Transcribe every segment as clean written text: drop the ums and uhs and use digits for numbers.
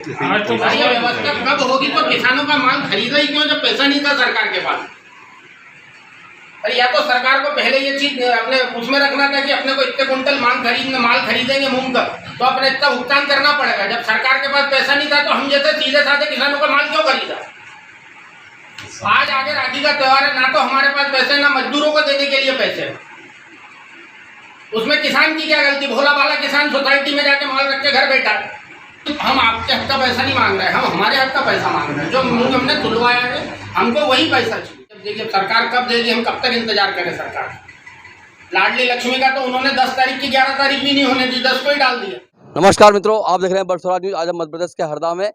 आज तो ये व्यवस्था कब होगी तो किसानों का माल खरीदा ही क्यों जब पैसा नहीं था सरकार के पास। अरे या तो सरकार को पहले ये चीज अपने उसमें रखना था कि अपने को इतने कुंटल माल खरीदेंगे मूंग का तो अपने इतना भुगतान करना पड़ेगा। जब सरकार के पास पैसा नहीं था तो हम जैसे सीधे साधे किसानों का माल क्यों खरीदा। आज आगे राखी का त्योहार है, ना तो हमारे पास पैसे ना मजदूरों को देने के लिए पैसे, उसमें किसान की क्या गलती। भोला भाला किसान सोसाइटी में जाके माल रख के घर बैठा। हम आपके हक का पैसा नहीं मांग रहे हैं, हम हमारे हक का पैसा मांग रहे हैं। जो मूंग हमने तुलवाया है हमको वही पैसा चाहिए। देखिए सरकार कब देगी, हम कब तक इंतजार करें। सरकार लाडली लक्ष्मी का तो उन्होंने 10 तारीख की 11 तारीख भी नहीं होने दी, 10 को ही डाल दिया। नमस्कार मित्रों, आप देख रहे हैं बर्ड स्वराज न्यूज। आज हम मध्य प्रदेश के हरदा में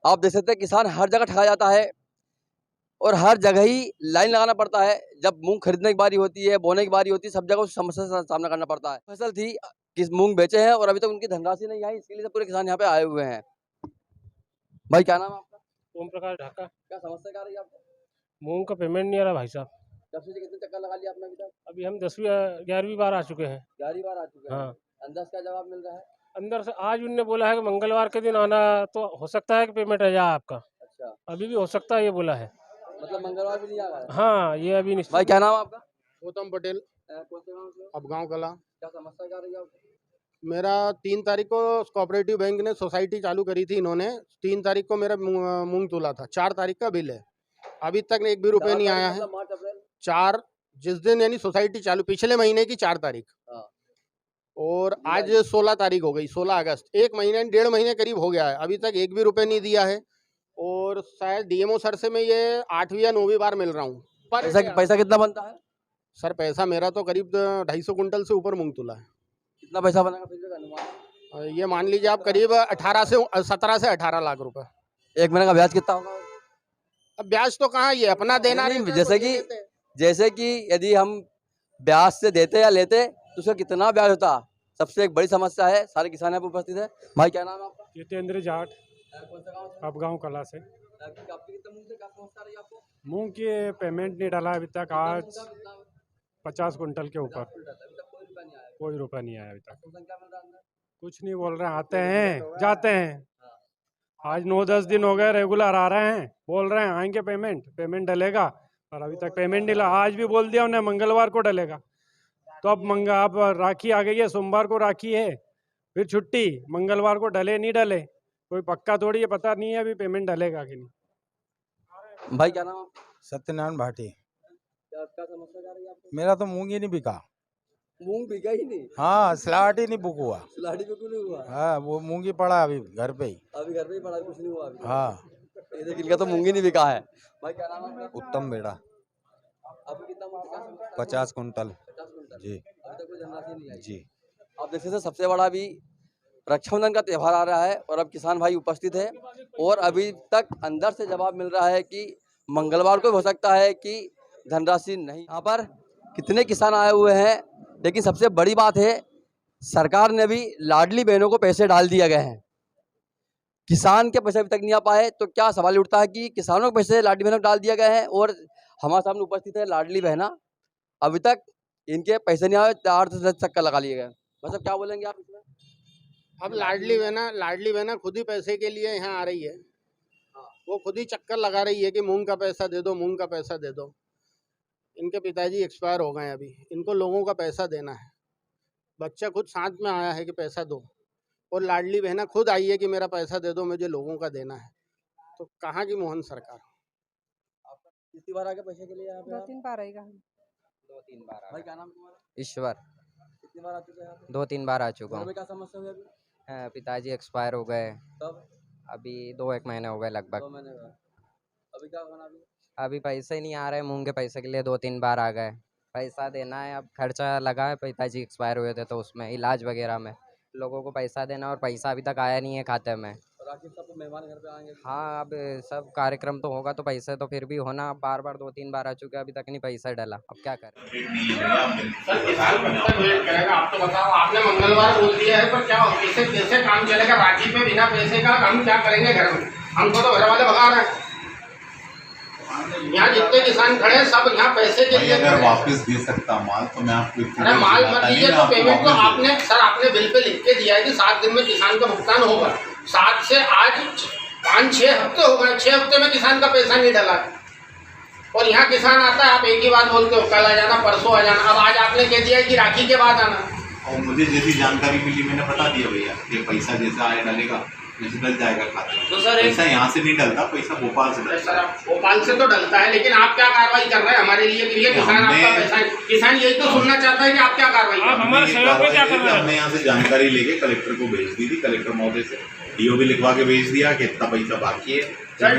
आप देख सकते हैं किसान हर जगह ठगा जाता है और हर जगह ही लाइन लगाना पड़ता है। जब मूंग खरीदने की बारी होती है, बोने की बारी होती है, सब जगह उस समस्या का सामना करना पड़ता है। फसल थी किस मूंग बेचे हैं और अभी तक उनकी धनराशि नहीं आई, इसके लिए पूरे किसान यहाँ पे आए हुए हैं। भाई क्या नाम है आपका? ओम प्रकाश ढाका। क्या समस्या क्या रही है आपको? मूंग का पेमेंट नहीं आ रहा भाई साहब। कब से कितने चक्कर लगा लिया आपने अभी तक? अभी हम 10वीं 11वीं बार आ चुके हैं। 11वीं बार आ चुके हैं। हाँ, अंदाज क्या जवाब मिल रहा है? अंदर से आज उनने बोला है कि मंगलवार के दिन आना, तो हो सकता है कि पेमेंट आ जाए आपका। अच्छा, अभी भी हो सकता है, ये बोला है। मतलब मंगलवार भी नहीं आ रहा है। हाँ, ये अभी नहीं। भाई क्या नाम है आपका? गौतम पटेल, कौन से गाँव से? अब गाँव कला। क्या समस्या क्या रही है आपको? मेरा 3 तारीख को कोऑपरेटिव बैंक ने सोसाइटी चालू करी थी। इन्होंने 3 तारीख को मेरा मूंग तोला था। 4 तारीख का बिल है, अभी तक एक भी रुपये नहीं आया है। मार्च अप्रैल 4 जिस दिन यानी सोसाइटी चालू, पिछले महीने की 4 तारीख हाँ। और आज 16 तारीख हो गई, 16 अगस्त। 1 महीने 1.5 महीने करीब हो गया है, अभी तक एक भी रुपये नहीं दिया है। और शायद डीएमओ सर से मैं ये 8वीं या 9वीं बार मिल रहा हूँ। पर पैसा कितना बनता है? सर पैसा मेरा तो करीब 250 कुंटल से ऊपर मूंग तुला है। कितना पैसा बनेगा फिर भी अनुमान? ये मान लीजिए आप करीब 17 से 18 लाख रुपए। एक महीने का ब्याज कितना होगा? अब ब्याज तो कहाँ, ये अपना देना नहीं, रहता है, जैसे कि यदि हम ब्याज से देते या लेते तो उसका कितना ब्याज होता, सबसे एक बड़ी समस्या है। सारे किसान यहाँ पे उपस्थित है। भाई क्या नाम है आपका? जितेंद्र जाट, कौन सा गाँव? अब गाँव कला से। आपकी कितना मूंग से क्या समस्या रही है आपको? मूंग की पेमेंट नहीं डाला अभी तक। आज 50 कुंटल के ऊपर कोई रुपया नहीं आया अभी तक। कुछ नहीं बोल रहे हैं, आते हैं जाते हैं। आज 9-10 दिन हो गए रेगुलर आ रहे हैं, बोल रहे हैं आएंगे पेमेंट डलेगा, और अभी तक पेमेंट नहीं लगा। आज भी बोल दिया उन्हें मंगलवार को डलेगा। तो अब राखी आ गई है, सोमवार को राखी है, फिर छुट्टी। मंगलवार को डले नहीं डले कोई पक्का थोड़ी है, पता नहीं है अभी पेमेंट डलेगा कि नहीं। भाई क्या नाम है? सत्यनारायण भाटी। क्या समस्या क्या रही है आपको? मेरा तो मूंग ही नहीं बिका। मूंग बिका ही नहीं? हाँ, स्लाट ही नहीं बुक हुआ। लाड़ी पे क्यों नहीं हुआ? हाँ, वो मूंग ही पड़ा अभी घर पे ही। अभी घर पे ही पड़ा, कुछ नहीं हुआ अभी। हाँ, ये देखिए, इनका तो मूंग ही नहीं बिका है। भाई क्या नाम है आपका? उत्तम बेड़ा। आपको कितना मूंग बिका? 50 कुंटल 50 कुंटल जी। अभी तक कोई धनराशि नहीं आई जी। आप देख सकते हैं सबसे बड़ा भी रक्षाबंधन का त्यौहार आ रहा है और अब किसान भाई उपस्थित है और अभी तक अंदर से जवाब मिल रहा है कि मंगलवार को हो सकता है कि धनराशि नहीं। यहाँ पर कितने किसान आए हुए हैं, लेकिन सबसे बड़ी बात है सरकार ने भी लाडली बहनों को पैसे डाल दिए गए हैं, किसान के पैसे अभी तक नहीं आ पाए। तो क्या सवाल उठता है कि किसानों के पैसे लाडली बहनों को डाल दिए गए हैं और हमारे सामने उपस्थित है लाडली बहना, अभी तक इनके पैसे नहीं आए, 4 से 10 चक्कर लगा लिए गए। मतलब क्या बोलेंगे आप इसमें? अब लाडली बहना खुद ही पैसे के लिए यहाँ आ रही है। वो खुद ही चक्कर लगा रही है कि मूंग का पैसा दे दो, मूंग का पैसा दे दो। इनके पिताजी एक्सपायर हो गए, अभी इनको लोगों का पैसा देना है। बच्चा खुद साथ में आया है कि पैसा दो, और लाडली बहना खुद आई है कि मेरा पैसा दे दो, मुझे लोगों का देना है। तो कहाँ की मोहन सरकार? कितनी बार आगे पैसे के लिए यहाँ पे? 2-3 बार आएगा। 2-3 बार भाई क्या नाम तुम्हारा? ईश्वर। कितनी बार आ चुके हैं यहाँ पे? 2-3 बार आ चुका घर हूँ। में क्या समस्या हुई अभी? पिताजी एक्सपायर हो गए, कब? अभी 2-1 महीने हो गए 2 लगभग। महीने का। अभी क्या होना अभी? अभी पैसे ही नहीं आ रहे, मूंग के पैसे के लिए 2-3 बार आ गए। पैसा देना है, अब खर्चा लगा है, पिताजी एक्सपायर हुए थे तो उसमें इलाज वगैरह में लोगों को पैसा देना, और पैसा अभी तक आया नहीं है खाते में। राखी सब मेहमान घर पे आएंगे? हाँ, अब सब कार्यक्रम तो होगा तो पैसे तो फिर भी होना। बार 2-3 बार आ चुके, अभी तक नहीं पैसा डला, अब क्या करें। सर किसान कब तक वेट करेगा? आप तो बताओ, आपने मंगलवार बोल दिया है, पर क्या कैसे काम चलेगा? राखी पे बिना पैसे का हम क्या करेंगे घर में? हमको तो घर वाले भगा रहे हैं। यहाँ जितने किसान खड़े हैं सब यहाँ पैसे के लिए। अगर वापस दे सकता माल तो मैं आपको अरे माल मत दीजिए तो पेमेंट तो आपने बिल पे लिख के दिया है कि 7 दिन में किसान का भुगतान होगा। 7 से आज 5-6 हफ्ते हो गए, 6 हफ्ते में किसान का पैसा नहीं डला। और यहाँ किसान आता है, आप एक ही बात बोलते हो, कल आ जाना, परसों आ जाना। अब आज आपने कह दिया है कि राखी के बाद आना। और मुझे जैसी जानकारी मिली मैंने बता दिया भैया कि पैसा जैसा आया डलेगा वैसे डल जाएगा खाते में। तो सर पैसा यहाँ से नहीं डलता, पैसा भोपाल से सर डलता। आप भोपाल से तो डलता है, लेकिन आप क्या कार्रवाई कर रहे हैं हमारे लिए कि ये किसान आपका पैसा, किसान यही तो सुनना चाहता है कि आप क्या कार्रवाई कर रहे हैं। हमारे सहयोग में क्या कर रहे हैं? हमने यहाँ से जानकारी लेके कलेक्टर को भेज दी थी, कलेक्टर महोदय से डीओ भी लिखवा के भेज दिया कि इतना पैसा बाकी है। सर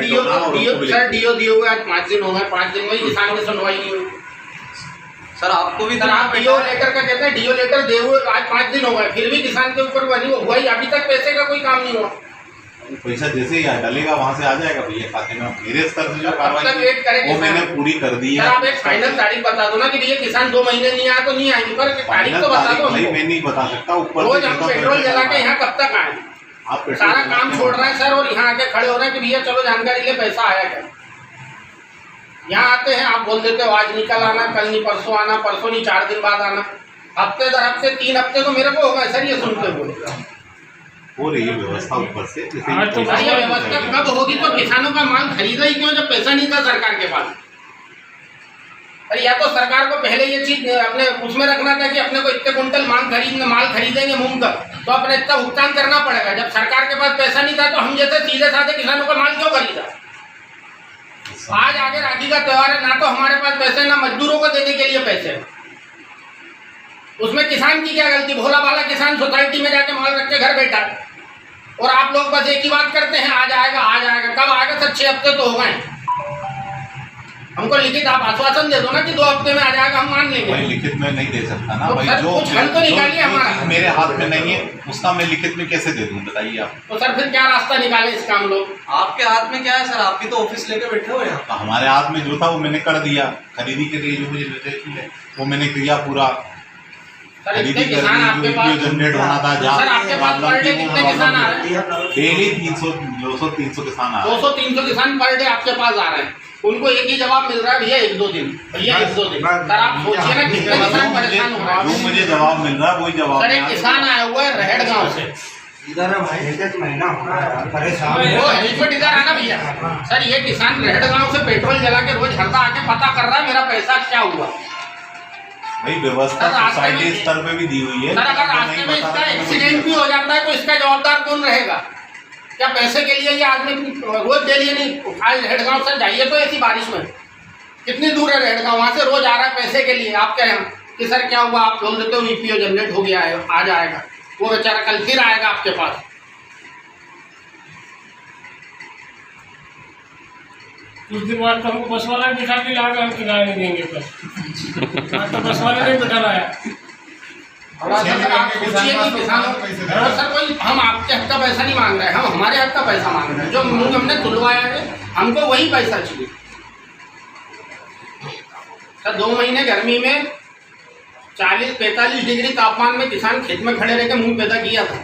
डीओ दिए हुए आज 5 दिन हो गए, 5 दिन में किसान की सुनवाई नहीं हुई। सर आपको भी सर आप डीओ लेटर का कहते हैं, डीओ लेटर दे हुए आज 5 दिन हो गए, फिर भी किसान के ऊपर बनी हुआ ही, अभी तक पैसे का कोई काम नहीं हुआ। पैसा जैसे ही डलेगा वहाँ से आ जाएगा भैया खाते में। मेरे स्तर से जो तब तक कार्रवाई वेट करें वो मैंने पूरी कर दी सर है। आप एक फाइनल तारीख बता दो ना कि भैया किसान 2 महीने नहीं आया तो नहीं आएंगे, पर तारीख तो बता दो भाई हमको। मैं नहीं बता सकता। ऊपर रोज से हम जितना पेट्रोल पैसा जला के डला, यहाँ कब तक आए? आप पेट्रोल सारा जला काम के छोड़ रहे हैं सर, और यहाँ आके खड़े हो रहे हैं कि भैया चलो जानकारी ले, पैसा आया क्या। यहाँ आते हैं, आप बोल देते हो आज निकल आना, कल नहीं परसों आना, परसों नहीं 4 दिन बाद आना, हफ्ते दर हफ्ते 3 हफ्ते तो मेरे को होगा सर ये सुनते हुए। हो रही है व्यवस्था ऊपर से। जैसे आज तो सर ये व्यवस्था कब होगी? तो किसानों का माल खरीदा ही क्यों जब पैसा नहीं था सरकार के पास? अरे या तो सरकार को पहले ये चीज अपने उसमें रखना था कि अपने को इतने कुंटल माल खरीदेंगे मूंग का, तो अपने इतना भुगतान करना पड़ेगा। जब सरकार के पास पैसा नहीं था तो हम जैसे सीधे साधे किसानों का माल क्यों खरीदा? आज आगे राखी का त्योहार है, ना तो हमारे पास पैसे, ना मजदूरों को देने के लिए पैसे। उसमें किसान की क्या गलती? भोला भाला किसान सोसाइटी में जाके माल रख के घर बैठा, और आप लोग बस एक ही बात करते हैं, आज आएगा आज आएगा। कब आएगा सर? 6 हफ्ते तो हो गए। हमको लिखित आप आश्वासन दे दो ना कि 2 हफ्ते में आ जाएगा, हम मान लेंगे। भाई लिखित में नहीं दे सकता ना तो भाई। सर जो कुछ हल तो निकालिए हमारा। जो मेरे हाथ में नहीं है उसका मैं लिखित में कैसे दे दूं बताइए आप। तो सर फिर क्या रास्ता निकाले इसका हम लोग? आपके हाथ में क्या है सर? आप भी तो ऑफिस लेके बैठे हो यहाँ। तो हमारे हाथ में जो था वो मैंने कर दिया। खरीदी के लिए जो मुझे निर्देश है वो मैंने किया पूरा। सर इतने किसान आपके पास जनरेट होना था जहाँ सर आपके पास पर डे कितने किसान आ रहे हैं? डेली 200-300 किसान आ रहे हैं। 200-300 किसान पर डे आपके पास आ रहे हैं। उनको एक ही जवाब मिल रहा है, भैया 1-2 दिन, भैया 1-2 दिन। सर आप सोचिए ना कितने किसान परेशान हो रहे जो हैं। मुझे जवाब मिल रहा है वही जवाब सर एक मैं किसान आया हुआ है रहड़ गाँव से, इधर भाई 1 महीना हो रहा है परेशान। वो हेल्मेट इधर आना भैया। सर ये किसान रहड़ गाँव से पेट्रोल जला के रोज हरदा आके पता कर रहा है मेरा पैसा क्या हुआ। भाई व्यवस्था सर, रास्ते सोसाइटी में- स्तर पे भी दी हुई है। सर अगर रास्ते में इसका एक्सीडेंट भी हो जाता है तो इसका जवाबदार कौन रहेगा? क्या पैसे के लिए ये आदमी रोज डेली नहीं? आज हेडगांव सर जाइए तो ऐसी बारिश में, कितनी दूर है हेडगांव, वहाँ से रोज आ रहा है पैसे के लिए। आप कह रहे हैं कि सर क्या हुआ? आप बोल देते हो ईपीओ जनरेट हो गया है, आ जाएगा। वो बेचारा कल फिर आएगा आपके पास। कुछ दिन बाद तो हमको बस वाला बिठा के लाके हम किराया नहीं देंगे तो। आज तो बस वाले नहीं बिठा लाया। थोड़ा सा सर आप सोचिए कि किसानों और सर कोई हम आपके हक का पैसा नहीं मांग रहे हैं, हम हमारे हक का पैसा मांग रहे हैं। जो मूंग हमने तुलवाया है हमको वही पैसा चाहिए। सर 2 महीने गर्मी में 40-45 डिग्री तापमान में किसान खेत में खड़े रह के मूंग पैदा किया था,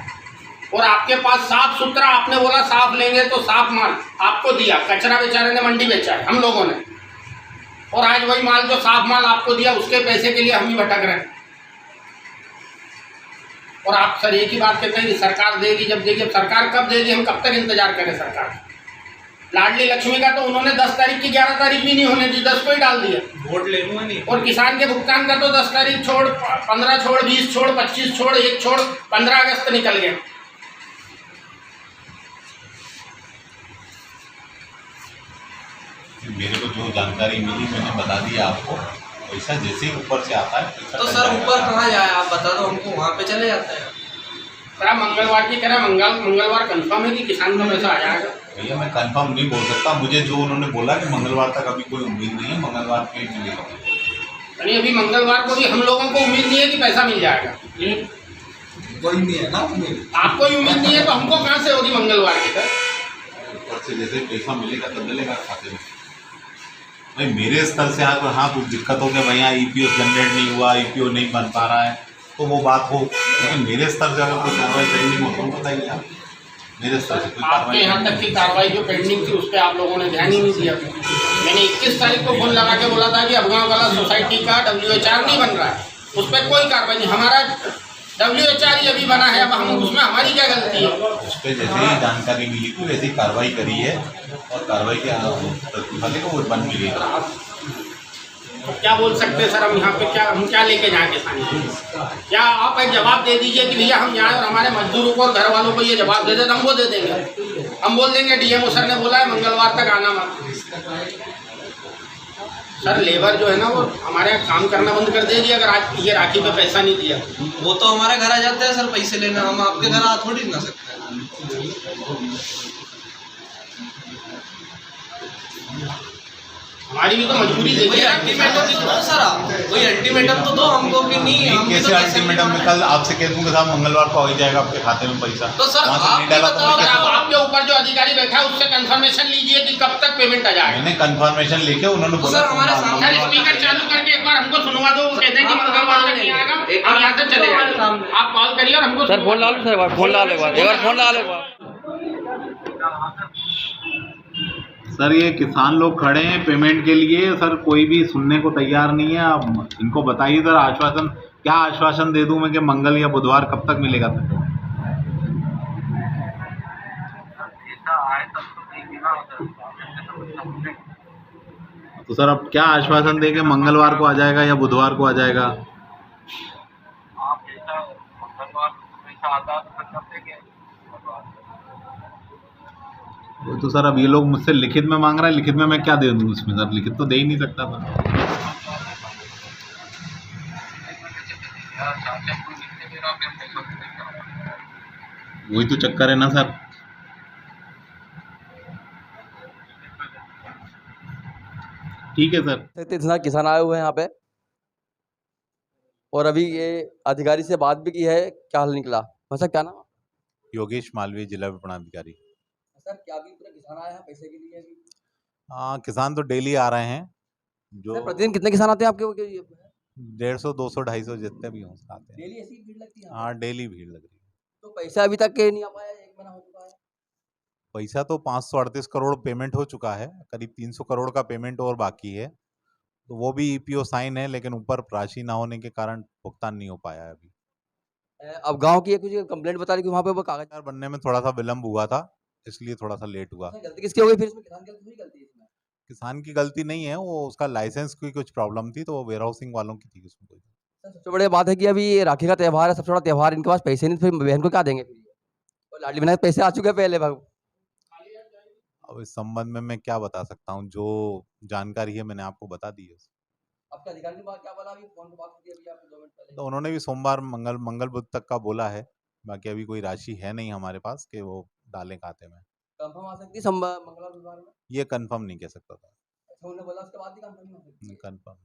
और आपके पास साफ सुथरा, आपने बोला साफ लेंगे तो साफ माल आपको दिया, कचरा बेचारे ने मंडी बेचा है हम लोगों ने, और आज वही माल जो साफ माल आपको दिया उसके पैसे के लिए हम ही भटक रहे हैं। और आप सर एक ही बात कहते हैं कि सरकार देगी जब देगी। अब सरकार कब देगी? हम कब तक इंतजार करें सरकार? लाडली लक्ष्मी का तो उन्होंने 10 तारीख की 11 तारीख भी नहीं होने दी, 10 को ही डाल दिया। वोट ले लूंगा नहीं। और किसान के भुगतान का तो 10 तारीख छोड़, 15 छोड़, 20 छोड़, 25 छोड़, 1 छोड़, 15 अगस्त निकल गया। मेरे को जो जानकारी मिली मैंने बता दिया आपको। पैसा जैसे ही ऊपर से आता है पैसा तो डल सर जाएगा। ऊपर कहाँ जाए आप बता दो हमको, वहाँ पे चले जाते हैं। सर आप मंगलवार की तरह मंगलवार कंफर्म है कि किसान का पैसा आ जाएगा? भैया मैं कंफर्म नहीं बोल सकता। मुझे जो उन्होंने बोला कि मंगलवार तक अभी कोई उम्मीद नहीं है, मंगलवार के मिलेगा। यानी अभी मंगलवार को भी हम लोगों को उम्मीद नहीं है कि पैसा मिल जाएगा। कोई नहीं है ना उम्मीद। आपको ही उम्मीद नहीं है तो हमको कहाँ से होगी मंगलवार की तरह? ऊपर से जैसे पैसा मिलेगा तब डलेगा खाते में। भाई मेरे स्तर से हाँ कुछ दिक्कत हो गया भैया, ईपीओ जनरेट नहीं हुआ, ईपीओ नहीं बन पा रहा है तो वो बात हो, लेकिन मेरे स्तर से अगर कोई कार्रवाई पेंडिंग हो तो बताइए आप। मेरे स्तर से कोई आपके कार्रवाई यहाँ तक की कार्रवाई जो पेंडिंग थी उस पर आप लोगों ने ध्यान ही नहीं दिया। मैंने 21 तारीख को फोन लगा के बोला था कि अफगान वाला सोसाइटी का WHR नहीं बन रहा है, उस पर कोई कार्रवाई नहीं। हमारा WHR अभी बना है, अब हम उसमें हमारी क्या गलती है? उस पर जैसे ही जानकारी मिली थी वैसे ही कार्रवाई करी है और कार्रवाई के प्रतिफल को वो बन मिलेगा। तो क्या बोल सकते हैं सर हम यहाँ पे, क्या हम क्या लेके जाएं किसानी? क्या आप एक जवाब दे दीजिए कि भैया हम जाएं और हमारे मजदूरों को और घर वालों को ये जवाब दे दे, तो हम वो दे देंगे। हम बोल देंगे DMO सर ने बोला है मंगलवार तक आना मत। सर लेबर जो है ना वो हमारे यहाँ काम करना बंद कर देगी अगर आज ये राखी पे पैसा नहीं दिया। वो तो हमारे घर आ जाते हैं सर पैसे लेना, हम आपके घर आ थोड़ी ना सकते हैं। हमारी भी तो मजबूरी वही देखिए। अल्टीमेटम तो दो सर, आप वही अल्टीमेटम तो दो हमको कि नहीं हम भी तो कैसे पैसे अल्टीमेटम में कल आपसे कह दूंगा साहब मंगलवार को आ जाएगा आपके खाते में पैसा, तो सर वहाँ से आप नहीं डाला तो मैं अगर कैसे आप बताऊं? आपके ऊपर जो अधिकारी बैठा है उससे कंफर्मेशन लीजिए कि कब तक पेमेंट आ जाएगा। मैंने कंफर्मेशन लेके उन्होंने तो बोला सर हमारे सामने सर स्पीकर चालू करके एक बार हमको सुनवा दो, वो कहते हैं कि मंगलवार तक नहीं आएगा, हम यहाँ से चले जाएंगे। आप कॉल करिए और हमको सर फोन डालो, सर फोन डालो, एक बार फोन डालो। सर ये किसान लोग खड़े हैं पेमेंट के लिए, सर कोई भी सुनने को तैयार नहीं है। आप इनको बताइए सर, आश्वासन क्या आश्वासन दे दूं मैं कि मंगल या बुधवार कब तक मिलेगा सर? तो सर अब क्या आश्वासन दे के मंगलवार को आ जाएगा या बुधवार को आ जाएगा? वो तो सर अब ये लोग मुझसे लिखित में मांग रहा है, लिखित में मैं क्या दे दूं इसमें सर? लिखित तो दे ही नहीं सकता सर। वही तो चक्कर है ना सर। ठीक है सर। इतना किसान आए हुए हैं यहाँ पे और अभी ये अधिकारी से बात भी की है, क्या हल निकला? वैसा क्या नाम? योगेश मालवीय, जिला विपणनाधिकारी। सर क्या अभी पूरा किसान आया है पैसे के लिए अभी? हाँ किसान तो डेली आ रहे हैं, जो सर प्रतिदिन कितने किसान आते हैं आपके? 150, 200, 250 जितने भी हों आते हैं। डेली ऐसी भीड़ लगती है? हाँ डेली भीड़ लग रही है। तो पैसा अभी तक नहीं आ पाया, 1 महीना हो चुका है। पैसा तो 538 करोड़ पेमेंट हो चुका है, करीब 300 करोड़ का पेमेंट और बाकी है। तो वो भी EPO साइन है, लेकिन ऊपर राशि ना होने के कारण भुगतान नहीं हो पाया है अभी। अब गांव की कुछ कंप्लेंट बता रही कि वहाँ पे वो कागज बनने में थोड़ा सा विलम्ब हुआ था, इसलिए थोड़ा सा लेट हुआ। गलती किसकी हो गई फिर इसमें? किसान की गलती गलती है इसमें? किसान की गलती नहीं है, वो उसका लाइसेंस की कुछ प्रॉब्लम थी, तो वो वेयर हाउसिंग वालों की थी उसमें कोई। सबसे बड़ी बात है कि अभी ये राखी का त्यौहार है, सबसे बड़ा त्यौहार, इनके पास पैसे नहीं, फिर बहन को क्या देंगे? फिर और लाडली बहन के पैसे आ चुके हैं पहले भाग। अब इस संबंध में मैं क्या बता सकता हूँ, जो जानकारी है मैंने आपको बता दी है। आपके अधिकारी ने क्या बोला? अभी फोन पे बात की अभी आपको 2 मिनट पहले। तो उन्होंने भी सोमवार मंगल बुध तक का बोला है, बाकी अभी कोई राशि है नहीं हमारे पास कि वो डालें खाते में। कंफर्म आ सकती है मंगलवार बुधवार में? ये कंफर्म नहीं कह सकता था। अच्छा उन्होंने बोला उसके बाद ही कंफर्म नहीं हो सकती? कंफर्म